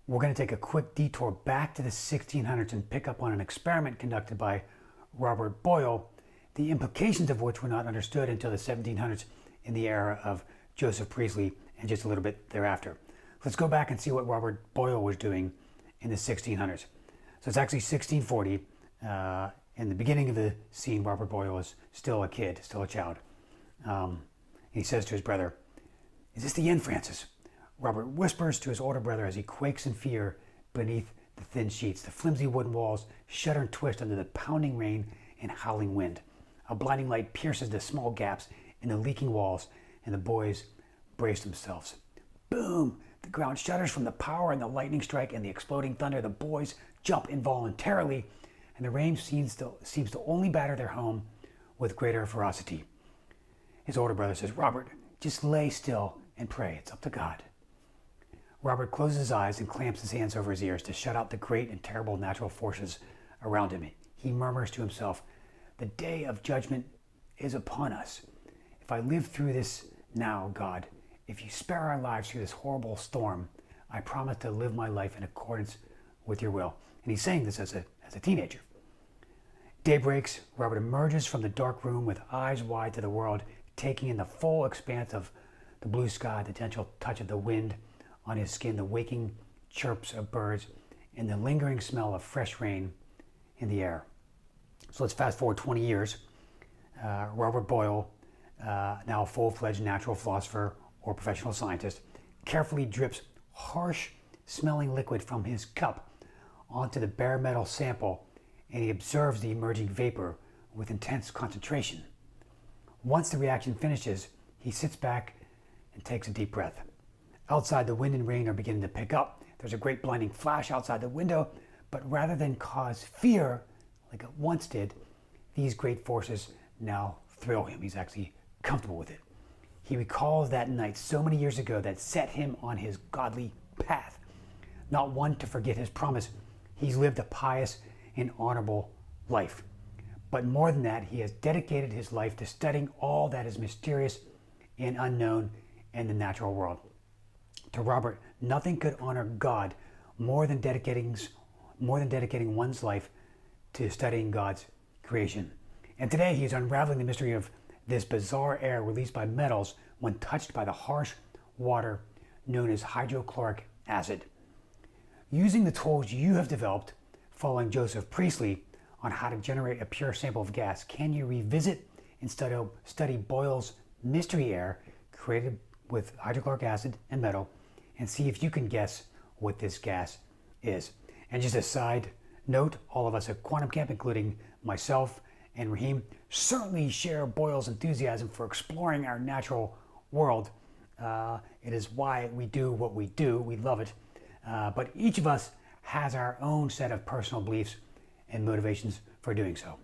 We're going to take a quick detour back to the 1600s and pick up on an experiment conducted by Robert Boyle, the implications of which were not understood until the 1700s in the era of Joseph Priestley and just a little bit thereafter. Let's go back and see what Robert Boyle was doing in the 1600s. So it's actually 1640. In the beginning of the scene, Robert Boyle is still a kid, still a child. He says to his brother, "Is this the end, Francis?" Robert whispers to his older brother as he quakes in fear beneath the thin sheets. The flimsy wooden walls shudder and twist under the pounding rain and howling wind. A blinding light pierces the small gaps in the leaking walls, and the boys brace themselves. Boom! The ground shudders from the power and the lightning strike and the exploding thunder. The boys jump involuntarily, and the rain seems to only batter their home with greater ferocity. His older brother says, "Robert, just lay still and pray. It's up to God." Robert closes his eyes and clamps his hands over his ears to shut out the great and terrible natural forces around him. He murmurs to himself, "The day of judgment is upon us. If I live through this now, God, if you spare our lives through this horrible storm, I promise to live my life in accordance with your will." And he's saying this as a teenager. Day breaks. Robert emerges from the dark room with eyes wide to the world, taking in the full expanse of the blue sky, the gentle touch of the wind on his skin, the waking chirps of birds, and the lingering smell of fresh rain in the air. So let's fast forward 20 years. Robert Boyle, now a full-fledged natural philosopher or professional scientist, carefully drips harsh smelling liquid from his cup onto the bare metal sample, and he observes the emerging vapor with intense concentration. Once the reaction finishes, he sits back and takes a deep breath. Outside, the wind and rain are beginning to pick up. There's a great blinding flash outside the window, but rather than cause fear like it once did, these great forces now thrill him. He's actually comfortable with it. He recalls that night so many years ago that set him on his godly path. Not one to forget his promise, he's lived a pious and honorable life. But more than that, he has dedicated his life to studying all that is mysterious and unknown in the natural world. To Robert, nothing could honor God more than dedicating one's life to studying God's creation. And today he is unraveling the mystery of this bizarre air released by metals when touched by the harsh water known as hydrochloric acid. Using the tools you have developed following Joseph Priestley on how to generate a pure sample of gas, can you revisit and study Boyle's mystery air created with hydrochloric acid and metal and see if you can guess what this gas is? And just a side note, all of us at QuantumCamp, including myself and Raheem, certainly share Boyle's enthusiasm for exploring our natural world. It is why we do what we do. We love it. But each of us has our own set of personal beliefs and motivations for doing so.